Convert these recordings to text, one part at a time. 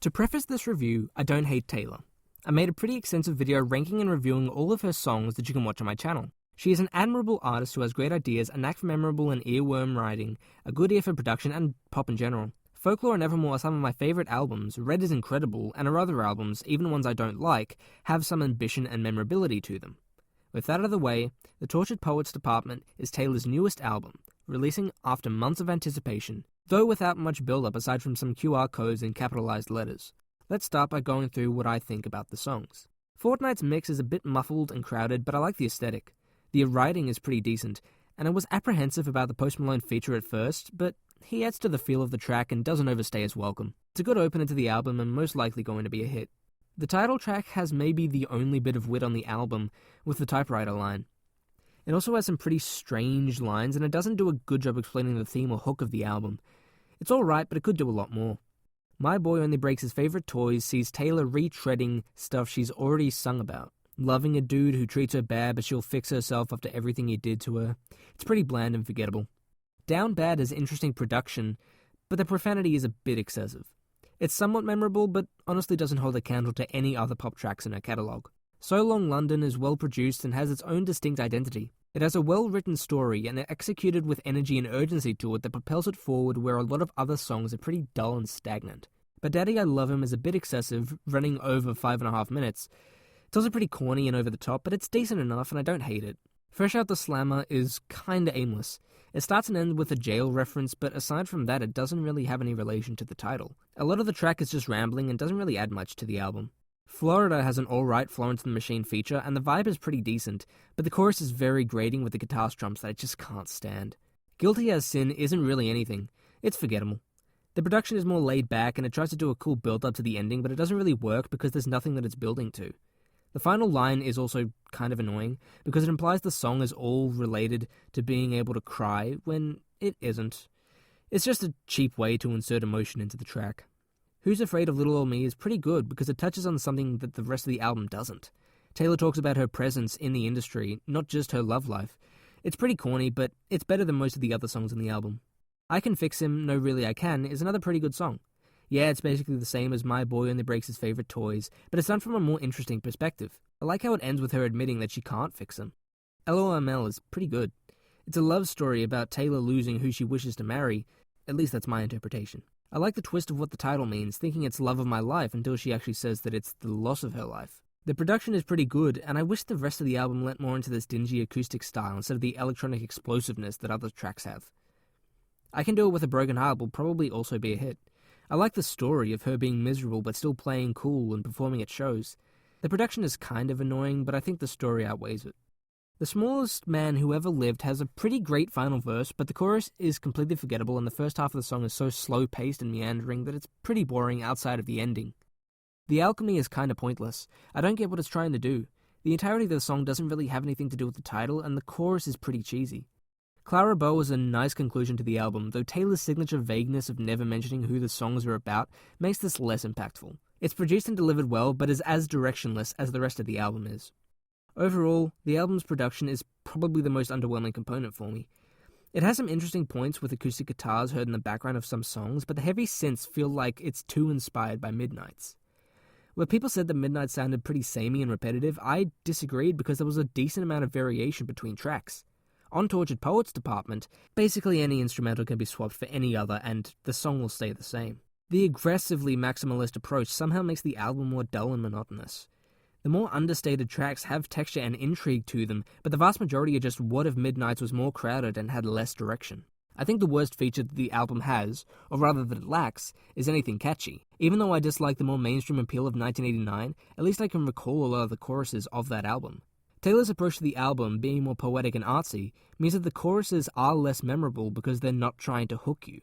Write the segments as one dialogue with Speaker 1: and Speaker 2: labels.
Speaker 1: To preface this review, I don't hate Taylor. I made a pretty extensive video ranking and reviewing all of her songs that you can watch on my channel. She is an admirable artist who has great ideas, a knack for memorable and earworm writing, a good ear for production, and pop in general. Folklore and Evermore are some of my favourite albums, Red is incredible, and her other albums, even ones I don't like, have some ambition and memorability to them. With that out of the way, The Tortured Poets Department is Taylor's newest album, releasing after months of anticipation, though without much build-up aside from some QR codes in capitalized letters. Let's start by going through what I think about the songs. Fortnight's mix is a bit muffled and crowded, but I like the aesthetic. The writing is pretty decent, and I was apprehensive about the Post Malone feature at first, but he adds to the feel of the track and doesn't overstay his welcome. It's a good opener to the album and most likely going to be a hit. The title track has maybe the only bit of wit on the album, with the typewriter line. It also has some pretty strange lines, and it doesn't do a good job explaining the theme or hook of the album. It's alright, but it could do a lot more. My Boy Only Breaks His Favorite Toys sees Taylor retreading stuff she's already sung about. Loving a dude who treats her bad, but she'll fix herself after everything he did to her. It's pretty bland and forgettable. Down Bad has interesting production, but the profanity is a bit excessive. It's somewhat memorable, but honestly doesn't hold a candle to any other pop tracks in her catalogue. So Long London is well produced and has its own distinct identity. It has a well-written story and executed with energy and urgency to it that propels it forward where a lot of other songs are pretty dull and stagnant. But Daddy I Love Him is a bit excessive, running over 5.5 minutes. It's also pretty corny and over the top, but it's decent enough and I don't hate it. Fresh Out the Slammer is kinda aimless. It starts and ends with a jail reference, but aside from that it doesn't really have any relation to the title. A lot of the track is just rambling and doesn't really add much to the album. Florida has an alright Florence and the Machine feature, and the vibe is pretty decent, but the chorus is very grating with the guitar strums that I just can't stand. Guilty as Sin isn't really anything. It's forgettable. The production is more laid back, and it tries to do a cool build-up to the ending, but it doesn't really work because there's nothing that it's building to. The final line is also kind of annoying, because it implies the song is all related to being able to cry, when it isn't. It's just a cheap way to insert emotion into the track. Who's Afraid of Little Old Me is pretty good because it touches on something that the rest of the album doesn't. Taylor talks about her presence in the industry, not just her love life. It's pretty corny, but it's better than most of the other songs in the album. I Can Fix Him, No Really I Can is another pretty good song. Yeah, it's basically the same as My Boy Only Breaks His Favorite Toys, but it's done from a more interesting perspective. I like how it ends with her admitting that she can't fix him. LOML is pretty good. It's a love story about Taylor losing who she wishes to marry. At least that's my interpretation. I like the twist of what the title means, thinking it's love of my life until she actually says that it's the loss of her life. The production is pretty good, and I wish the rest of the album went more into this dingy acoustic style instead of the electronic explosiveness that other tracks have. I Can Do It With a Broken Heart will probably also be a hit. I like the story of her being miserable but still playing cool and performing at shows. The production is kind of annoying, but I think the story outweighs it. The Smallest Man Who Ever Lived has a pretty great final verse, but the chorus is completely forgettable and the first half of the song is so slow-paced and meandering that it's pretty boring outside of the ending. The Alchemy is kinda pointless. I don't get what it's trying to do. The entirety of the song doesn't really have anything to do with the title, and the chorus is pretty cheesy. Clara Bow is a nice conclusion to the album, though Taylor's signature vagueness of never mentioning who the songs are about makes this less impactful. It's produced and delivered well, but is as directionless as the rest of the album is. Overall, the album's production is probably the most underwhelming component for me. It has some interesting points with acoustic guitars heard in the background of some songs, but the heavy synths feel like it's too inspired by Midnight's. Where people said that Midnight sounded pretty samey and repetitive, I disagreed because there was a decent amount of variation between tracks. On Tortured Poets Department, basically any instrumental can be swapped for any other and the song will stay the same. The aggressively maximalist approach somehow makes the album more dull and monotonous. The more understated tracks have texture and intrigue to them, but the vast majority are just what if Midnight's was more crowded and had less direction. I think the worst feature that the album has, or rather that it lacks, is anything catchy. Even though I dislike the more mainstream appeal of 1989, at least I can recall a lot of the choruses of that album. Taylor's approach to the album, being more poetic and artsy, means that the choruses are less memorable because they're not trying to hook you.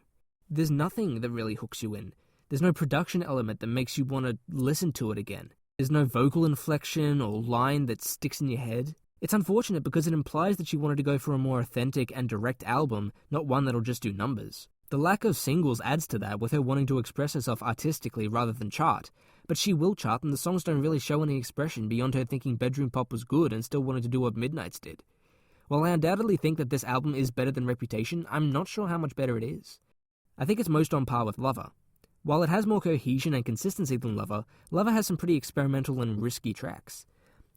Speaker 1: There's nothing that really hooks you in. There's no production element that makes you want to listen to it again. There's no vocal inflection or line that sticks in your head. It's unfortunate because it implies that she wanted to go for a more authentic and direct album, not one that'll just do numbers. The lack of singles adds to that, with her wanting to express herself artistically rather than chart. But she will chart, and the songs don't really show any expression beyond her thinking bedroom pop was good and still wanted to do what Midnight's did. While I undoubtedly think that this album is better than Reputation, I'm not sure how much better it is. I think it's most on par with Lover. While it has more cohesion and consistency than Lover, Lover has some pretty experimental and risky tracks.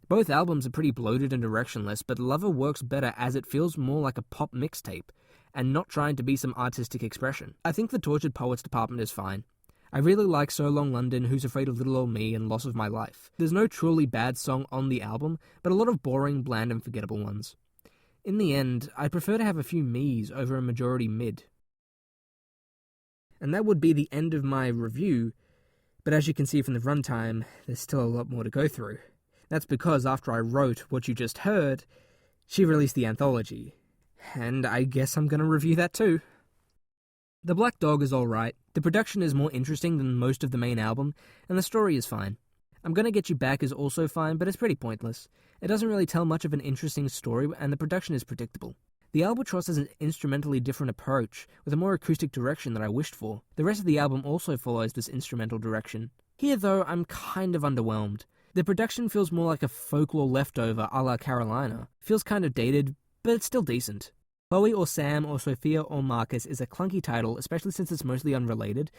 Speaker 1: Both albums are pretty bloated and directionless, but Lover works better as it feels more like a pop mixtape, and not trying to be some artistic expression. I think the Tortured Poets department is fine. I really like So Long London, Who's Afraid of Little Old Me, and Loss of My Life. There's no truly bad song on the album, but a lot of boring, bland, and forgettable ones. In the end, I prefer to have a few me's over a majority mid. And that would be the end of my review, but as you can see from the runtime, there's still a lot more to go through. That's because after I wrote what you just heard, she released the Anthology, and I guess I'm going to review that too. The Black Dog is alright, the production is more interesting than most of the main album, and the story is fine. I'm Gonna Get You Back is also fine, but it's pretty pointless. It doesn't really tell much of an interesting story, and the production is predictable. The Albatross has an instrumentally different approach, with a more acoustic direction that I wished for. The rest of the album also follows this instrumental direction. Here, though, I'm kind of underwhelmed. The production feels more like a folklore leftover a la Carolina. Feels kind of dated, but it's still decent. Chloe or Sam or Sophia or Marcus is a clunky title, especially since it's mostly unrelated,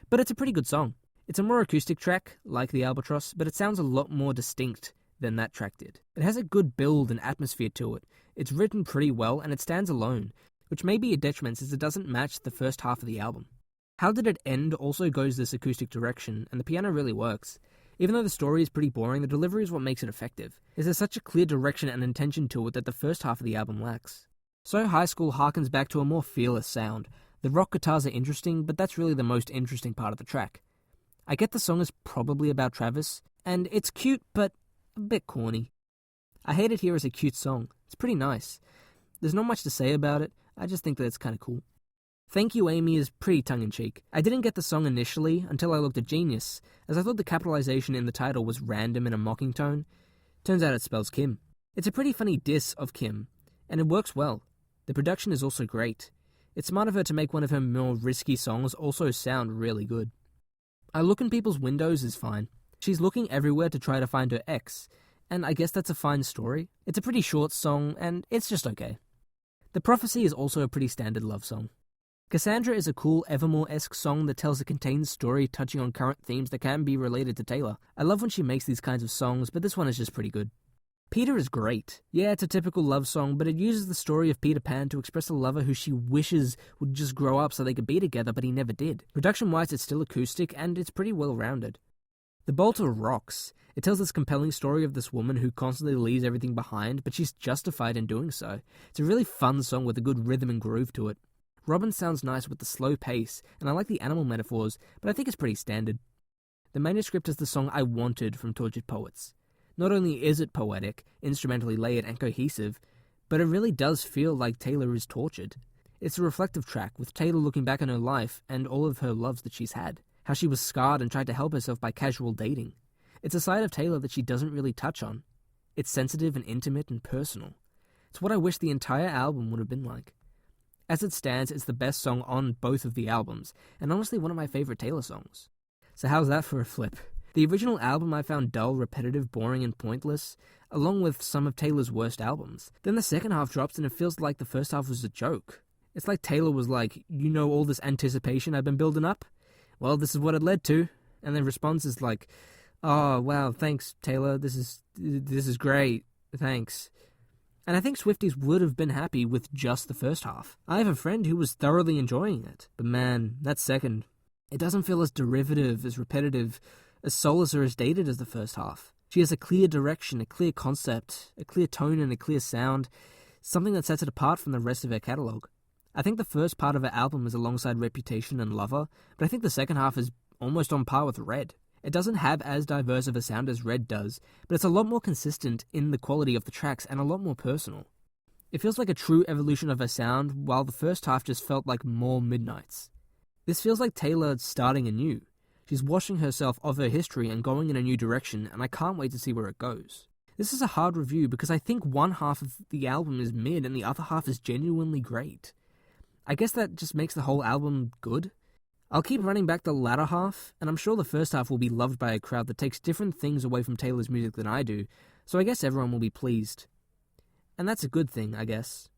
Speaker 1: but it's a pretty good song. It's a more acoustic track, like the Albatross, but it sounds a lot more distinct than that track did. It has a good build and atmosphere to it. It's written pretty well, and it stands alone, which may be a detriment since it doesn't match the first half of the album. How Did It End also goes this acoustic direction, and the piano really works. Even though the story is pretty boring, the delivery is what makes it effective. There's such a clear direction and intention to it that the first half of the album lacks. So High School harkens back to a more fearless sound. The rock guitars are interesting, but that's really the most interesting part of the track. I get the song is probably about Travis, and it's cute, but a bit corny. I Hate It Here is a cute song. It's pretty nice. There's not much to say about it, I just think that it's kinda cool. Thank You Amy is pretty tongue-in-cheek. I didn't get the song initially until I looked at Genius, as I thought the capitalization in the title was random in a mocking tone. Turns out it spells Kim. It's a pretty funny diss of Kim, and it works well. The production is also great. It's smart of her to make one of her more risky songs also sound really good. I Look in People's Windows is fine. She's looking everywhere to try to find her ex, and I guess that's a fine story. It's a pretty short song, and it's just okay. The Prophecy is also a pretty standard love song. Cassandra is a cool Evermore-esque song that tells a contained story touching on current themes that can be related to Taylor. I love when she makes these kinds of songs, but this one is just pretty good. Peter is great. Yeah, it's a typical love song, but it uses the story of Peter Pan to express a lover who she wishes would just grow up so they could be together, but he never did. Production-wise, it's still acoustic, and it's pretty well-rounded. The Bolter rocks. It tells this compelling story of this woman who constantly leaves everything behind, but she's justified in doing so. It's a really fun song with a good rhythm and groove to it. Robin sounds nice with the slow pace, and I like the animal metaphors, but I think it's pretty standard. The manuscript is the song I wanted from Tortured Poets. Not only is it poetic, instrumentally layered and cohesive, but it really does feel like Taylor is tortured. It's a reflective track, with Taylor looking back on her life and all of her loves that she's had, how she was scarred and tried to help herself by casual dating. It's a side of Taylor that she doesn't really touch on. It's sensitive and intimate and personal. It's what I wish the entire album would have been like. As it stands, it's the best song on both of the albums, and honestly one of my favorite Taylor songs. So how's that for a flip? The original album I found dull, repetitive, boring, and pointless, along with some of Taylor's worst albums. Then the second half drops and it feels like the first half was a joke. It's like Taylor was like, you know all this anticipation I've been building up? Well, this is what it led to. And the response is like, oh, wow, thanks, Taylor, this is great, thanks. And I think Swifties would have been happy with just the first half. I have a friend who was thoroughly enjoying it. But man, that second, it doesn't feel as derivative, as repetitive, as soulless or as dated as the first half. She has a clear direction, a clear concept, a clear tone and a clear sound, something that sets it apart from the rest of her catalogue. I think the first part of her album is alongside Reputation and Lover, but I think the second half is almost on par with Red. It doesn't have as diverse of a sound as Red does, but it's a lot more consistent in the quality of the tracks and a lot more personal. It feels like a true evolution of her sound, while the first half just felt like more Midnights. This feels like Taylor starting anew. She's washing herself of her history and going in a new direction, and I can't wait to see where it goes. This is a hard review because I think one half of the album is mid and the other half is genuinely great. I guess that just makes the whole album good. I'll keep running back the latter half, and I'm sure the first half will be loved by a crowd that takes different things away from Taylor's music than I do, so I guess everyone will be pleased. And that's a good thing, I guess.